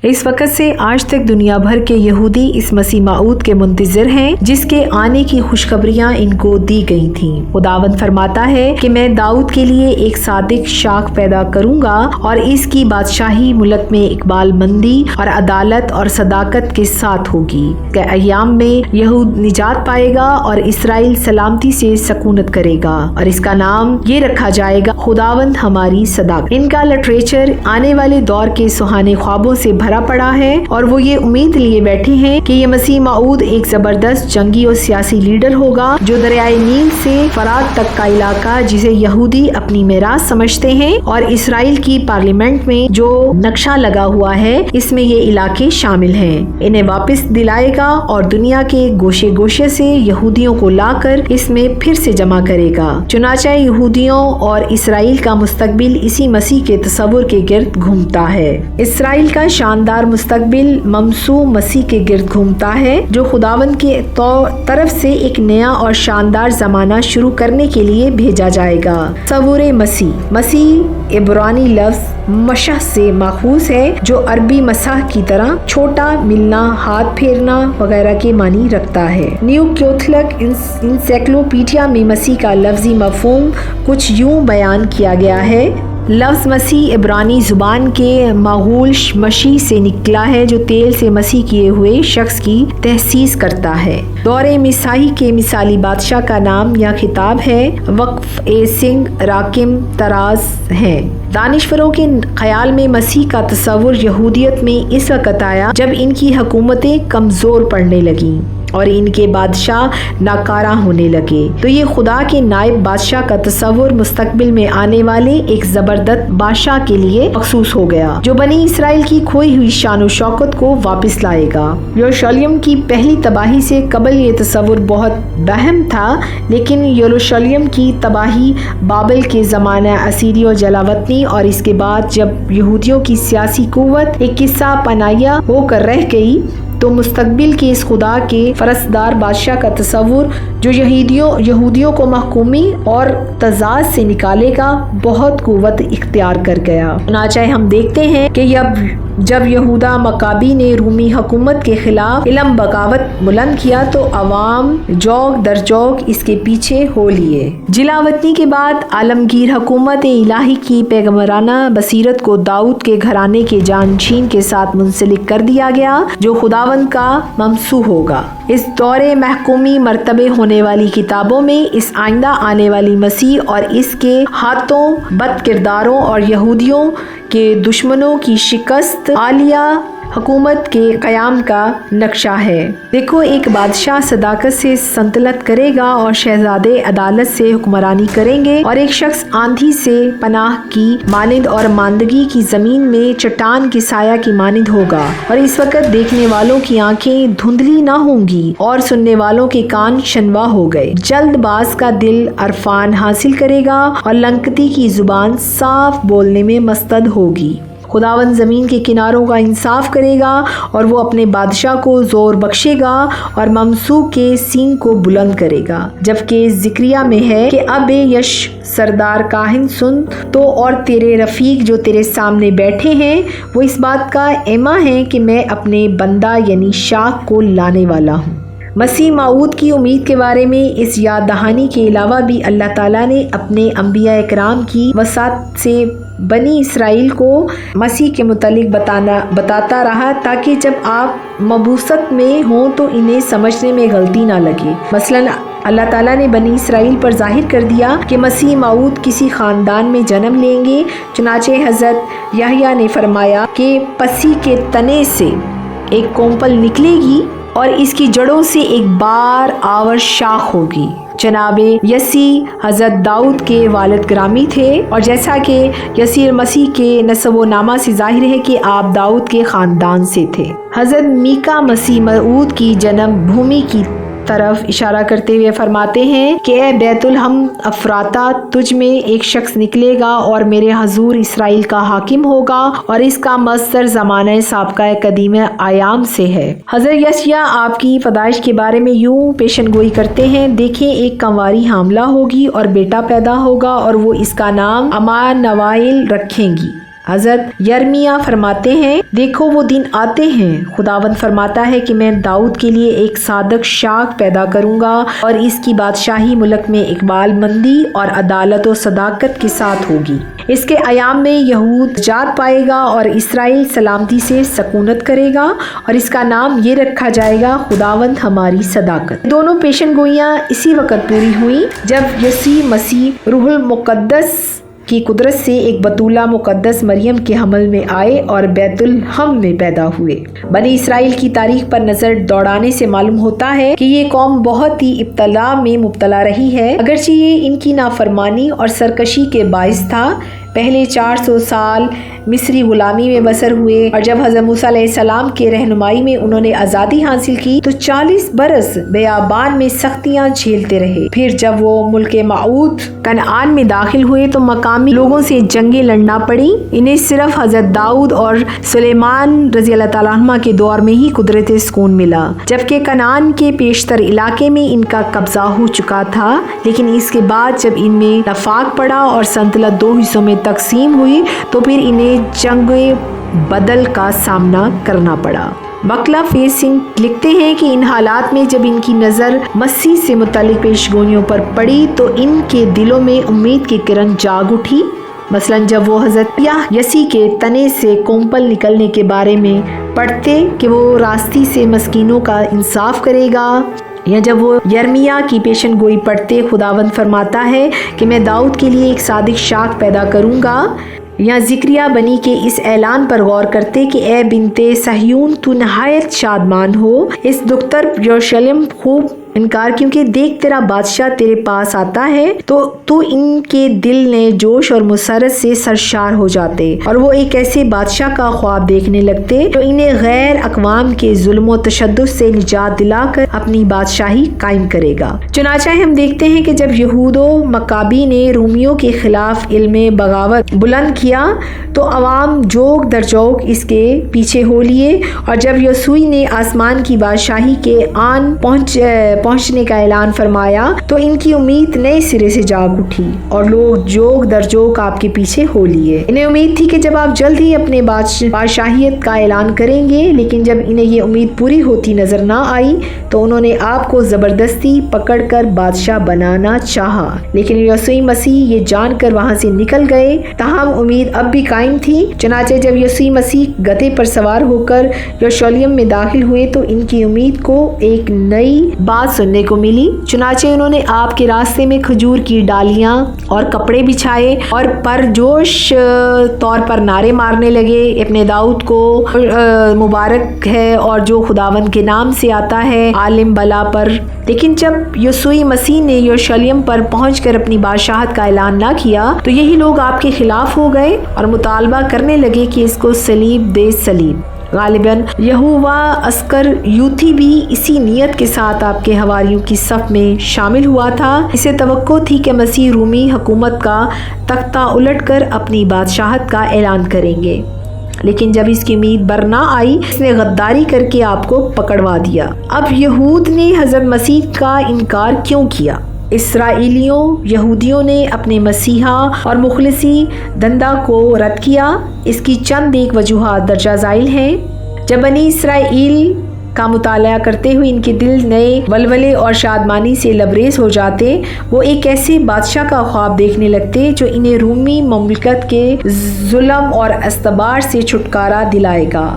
اس وقت سے آج تک دنیا بھر کے یہودی اس مسیح موعود کے منتظر ہیں جس کے آنے کی خوشخبریاں ان کو دی گئی تھیں۔ خداوند فرماتا ہے کہ میں داؤد کے لیے ایک صادق شاخ پیدا کروں گا اور اس کی بادشاہی ملک میں اقبال مندی اور عدالت اور صداقت کے ساتھ ہوگی کہ ایام میں یہود نجات پائے گا اور اسرائیل سلامتی سے سکونت کرے گا اور اس کا نام یہ رکھا جائے گا خداوند ہماری صداقت۔ ان کا لٹریچر آنے والے دور کے سہانے خوابوں سے بھرا پڑا ہے اور وہ یہ امید لیے بیٹھے ہیں کہ یہ مسیح موعود ایک زبردست جنگی اور سیاسی لیڈر ہوگا جو دریائے نیل سے فرات تک کا علاقہ جسے یہودی اپنی میراث سمجھتے ہیں اور اسرائیل کی پارلیمنٹ میں جو نقشہ لگا ہوا ہے اس میں یہ علاقے شامل ہیں، انہیں واپس دلائے گا اور دنیا کے گوشے گوشے سے یہودیوں کو لا کر اس میں پھر سے جمع کرے گا۔ چنانچہ یہودیوں اور اسرائیل کا مستقبل اسی مسیح کے تصور کے گرد گھومتا ہے۔ اسرائیل کا شاندار مستقبل ممسوح مسیح کے گرد گھومتا ہے جو خداوند کی طرف سے ایک نیا اور شاندار زمانہ شروع کرنے کے لیے بھیجا جائے گا۔ تصور مسیح عبرانی لفظ مشح سے ماخوذ ہے جو عربی مسح کی طرح چھوٹا، ملنا، ہاتھ پھیرنا وغیرہ کے معنی رکھتا ہے۔ نیو کیتھولک انسائکلوپیڈیا میں مسیح کا لفظی مفہوم کچھ یوں بیان کیا گیا ہے: لفظ مسیح عبرانی زبان کے مغول مشی سے نکلا ہے جو تیل سے مسیح کیے ہوئے شخص کی تحسیس کرتا ہے۔ دور مسیحی کے مثالی بادشاہ کا نام یا خطاب ہے وقف سنگ راکم تراز ہیں۔ دانشوروں کے خیال میں مسیح کا تصور یہودیت میں اس وقت آیا جب ان کی حکومتیں کمزور پڑنے لگیں اور ان کے بادشاہ ناکارہ ہونے لگے، تو یہ خدا کے نائب بادشاہ کا تصور مستقبل میں آنے والے ایک زبردست بادشاہ کے لیے مخصوص ہو گیا جو بنی اسرائیل کی کھوئی ہوئی شان و شوکت کو واپس لائے گا۔ یروشلم کی پہلی تباہی سے قبل یہ تصور بہت بہم تھا، لیکن یروشلم کی تباہی بابل کے زمانہ اسیری اور جلاوطنی اور اس کے بعد جب یہودیوں کی سیاسی قوت ایک قصہ پناہیہ ہو کر رہ گئی، تو مستقبل کے اس خدا کے فرزدار بادشاہ کا تصور جو یہودیوں کو محکومی اور تضاد سے نکالے گا بہت قوت اختیار کر گیا۔ چنانچہ ہم دیکھتے ہیں کہ جب یہودا مکابی نے رومی حکومت کے خلاف علم بغاوت بلند کیا تو عوام جوگ در جوگ اس کے پیچھے ہو لیے۔ جلاوطنی کے بعد عالمگیر حکومت الہی کی پیغمبرانہ بصیرت کو داؤد کے گھرانے کے جانشین کے ساتھ منسلک کر دیا گیا جو خداوند کا ممسوح ہوگا۔ اس دور محکومی مرتبہ ہونے والی کتابوں میں اس آئندہ آنے والی مسیح اور اس کے ہاتھوں بد کرداروں اور یہودیوں کے دشمنوں کی شکست عالیہ حکومت کے قیام کا نقشہ ہے۔ دیکھو، ایک بادشاہ صداقت سے سلطنت کرے گا اور شہزادے عدالت سے حکمرانی کریں گے اور ایک شخص آندھی سے پناہ کی مانند اور ماندگی کی زمین میں چٹان کے سایہ کی مانند ہوگا، اور اس وقت دیکھنے والوں کی آنکھیں دھندلی نہ ہوں گی اور سننے والوں کے کان شنوا ہو گئے۔ جلد باز کا دل عرفان حاصل کرے گا اور لنکتی کی زبان صاف بولنے میں مستعد ہوگی۔ خداوند زمین کے کناروں کا انصاف کرے گا اور وہ اپنے بادشاہ کو زور بخشے گا اور ممسوح کے سینگ کو بلند کرے گا، جبکہ زکریا میں ہے کہ اب یش سردار کاہن سن تو، اور تیرے رفیق جو تیرے سامنے بیٹھے ہیں وہ اس بات کا ایما ہیں کہ میں اپنے بندہ یعنی شاخ کو لانے والا ہوں۔ مسیح موعود کی امید کے بارے میں اس یاد دہانی کے علاوہ بھی اللہ تعالیٰ نے اپنے انبیاء اکرام کی وساطت سے بنی اسرائیل کو مسیح کے متعلق بتاتا رہا تاکہ جب آپ مبوست میں ہوں تو انہیں سمجھنے میں غلطی نہ لگے۔ مثلاً اللہ تعالیٰ نے بنی اسرائیل پر ظاہر کر دیا کہ مسیح موعود کسی خاندان میں جنم لیں گے، چنانچہ حضرت یحییٰ نے فرمایا کہ پسی کے تنے سے ایک کونپل نکلے گی اور اس کی جڑوں سے ایک بار آور شاخ ہوگی۔ جناب یسی حضرت داؤد کے والد گرامی تھے، اور جیسا کہ یسوع مسیح کے نسب و نامہ سے ظاہر ہے کہ آپ داؤد کے خاندان سے تھے۔ حضرت میکا مسیح موعود کی جنم بھومی کی طرف اشارہ کرتے ہوئے فرماتے ہیں کہ اے بیت الحم افراتا، تجھ میں ایک شخص نکلے گا اور میرے حضور اسرائیل کا حاکم ہوگا، اور اس کا مصدر زمانہ سابقہ قدیم ایام سے ہے۔ حضرت یشیع آپ کی پیدائش کے بارے میں یوں پیشن گوئی کرتے ہیں: دیکھیں، ایک کنواری حاملہ ہوگی اور بیٹا پیدا ہوگا اور وہ اس کا نام امانوئیل رکھیں گی۔ حضرت یرمیہ فرماتے ہیں، دیکھو وہ دن آتے ہیں، خداوند فرماتا ہے کہ میں داؤد کے لیے ایک صادق شاخ پیدا کروں گا اور اس کی بادشاہی ملک میں اقبال مندی اور عدالت و صداقت کے ساتھ ہوگی۔ اس کے ایام میں یہود نجات پائے گا اور اسرائیل سلامتی سے سکونت کرے گا، اور اس کا نام یہ رکھا جائے گا، خداوند ہماری صداقت۔ دونوں پیشن گوئیاں اسی وقت پوری ہوئیں جب یسوع مسیح روح القدس کی قدرت سے ایک بطولہ مقدس مریم کے حمل میں آئے اور بیت الحم میں پیدا ہوئے۔ بنی اسرائیل کی تاریخ پر نظر دوڑانے سے معلوم ہوتا ہے کہ یہ قوم بہت ہی ابتلا میں مبتلا رہی ہے، اگرچہ یہ ان کی نافرمانی اور سرکشی کے باعث تھا۔ پہلے 400 سال مصری غلامی میں بسر ہوئے، اور جب حضرت موسیٰ علیہ السلام کے رہنمائی میں انہوں نے آزادی حاصل کی تو 40 برس بیابان میں سختیاں جھیلتے رہے۔ پھر جب وہ ملک موعود کنعان میں داخل ہوئے تو مقامی لوگوں سے جنگیں لڑنا پڑی۔ انہیں صرف حضرت داؤد اور سلیمان رضی اللہ تعالیٰ عنہ کے دور میں ہی قدرت سکون ملا، جبکہ کنعان کے بیشتر علاقے میں ان کا قبضہ ہو چکا تھا۔ لیکن اس کے بعد جب ان میں نفاق پڑا اور سلطنت 2 حصوں میں تقسیم ہوئی تو پھر انہیں جنگ بدل کا سامنا کرنا پڑا۔ بکلا فیض سنگھ لکھتے ہیں کہ ان حالات میں جب ان کی نظر مسیح سے متعلق پیش گوئیوں پر پڑی تو ان کے دلوں میں امید کی کرن جاگ اٹھی۔ مثلاً جب وہ حضرت یسی کے تنے سے کومپل نکلنے کے بارے میں پڑھتے کہ وہ راستی سے مسکینوں کا انصاف کرے گا، یا جب وہ یرمیہ کی پیشن گوئی پڑھتے، خداوند فرماتا ہے کہ میں داؤد کے لیے ایک صادق شاخ پیدا کروں گا، یا زکریا بنی کے اس اعلان پر غور کرتے کہ اے بنت صہیون تو نہایت شادمان ہو، اس دختر یروشلم خوب انکار، کیونکہ دیکھ تیرا بادشاہ تیرے پاس آتا ہے۔ تو ان کے دل نے جوش اور مسرت سے سرشار ہو جاتے اور وہ ایک ایسے بادشاہ کا خواب دیکھنے لگتے جو انہیں غیر اقوام کے ظلم و تشدد سے نجات دلا کر اپنی بادشاہی قائم کرے گا۔ چنانچہ ہم دیکھتے ہیں کہ جب یہود و مکابی نے رومیوں کے خلاف علم بغاوت بلند کیا تو عوام جوگ در جوگ اس کے پیچھے ہو لیے، اور جب یسوع نے آسمان کی بادشاہی کے آن پہنچنے کا اعلان فرمایا تو ان کی امید نئے سرے سے جاگ اٹھی اور لوگ جوگ در جوگ آپ کے پیچھے ہو لیے۔ انہیں امید تھی کہ جب آپ جلد ہی اپنے بادشاہیت کا اعلان کریں گے، لیکن جب انہیں یہ امید پوری ہوتی نظر نہ آئی تو انہوں نے آپ کو زبردستی پکڑ کر بادشاہ بنانا چاہا، لیکن یسوع مسیح یہ جان کر وہاں سے نکل گئے۔ تاہم امید اب بھی قائم تھی۔ چنانچہ جب یسوع مسیح گدھے پر سوار ہو کر یروشلم میں داخل ہوئے تو ان کی امید کو ایک نئی بات سننے کو ملی۔ چنانچہ انہوں نے آپ کے راستے میں کھجور کی ڈالیاں اور کپڑے بچھائے اور پرجوش طور پر نعرے مارنے لگے، اپنے داؤد کو مبارک ہے اور جو خداوند کے نام سے آتا ہے عالم بلا پر۔ لیکن جب یسوع مسیح نے یروشلم پر پہنچ کر اپنی بادشاہت کا اعلان نہ کیا تو یہی لوگ آپ کے خلاف ہو گئے اور مطالبہ کرنے لگے کہ اس کو صلیب دے صلیب۔ غالباً یہوہ عسکر یوتھی بھی اسی نیت کے ساتھ آپ کے حواریوں کی صف میں شامل ہوا تھا۔ اسے توقع تھی کہ مسیح رومی حکومت کا تختہ الٹ کر اپنی بادشاہت کا اعلان کریں گے، لیکن جب اس کی امید بر نہ آئی اس نے غداری کر کے آپ کو پکڑوا دیا۔ اب یہود نے حضرت مسیح کا انکار کیوں کیا؟ اسرائیلیوں یہودیوں نے اپنے مسیحا اور مخلصی دندہ کو رد کیا۔ اس کی چند ایک وجوہات درجہ ذیل ہیں۔ جب بنی اسرائیل کا مطالعہ کرتے ہوئے ان کے دل نئے ولولے اور شادمانی سے لبریز ہو جاتے، وہ ایک ایسے بادشاہ کا خواب دیکھنے لگتے جو انہیں رومی مملکت کے ظلم اور استعمار سے چھٹکارا دلائے گا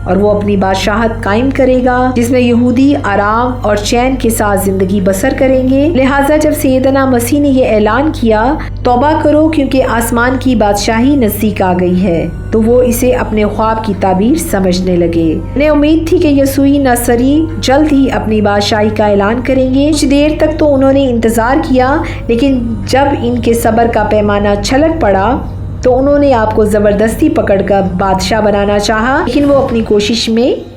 اور وہ اپنی بادشاہت قائم کرے گا جس میں یہودی آرام اور چین کے ساتھ زندگی بسر کریں گے۔ لہٰذا جب سیدنا مسیح نے یہ اعلان کیا توبہ کرو کیونکہ آسمان کی بادشاہی نزدیک آ گئی ہے، تو وہ اسے اپنے خواب کی تعبیر سمجھنے لگے۔ انہیں امید تھی کہ یسوع ناصری جلد ہی اپنی بادشاہی کا اعلان کریں گے۔ کچھ دیر تک تو انہوں نے انتظار کیا، لیکن جب ان کے صبر کا پیمانہ چھلک پڑا تو انہوں نے آپ کو زبردستی پکڑ کر بادشاہ بنانا چاہا، لیکن وہ اپنی کوشش میں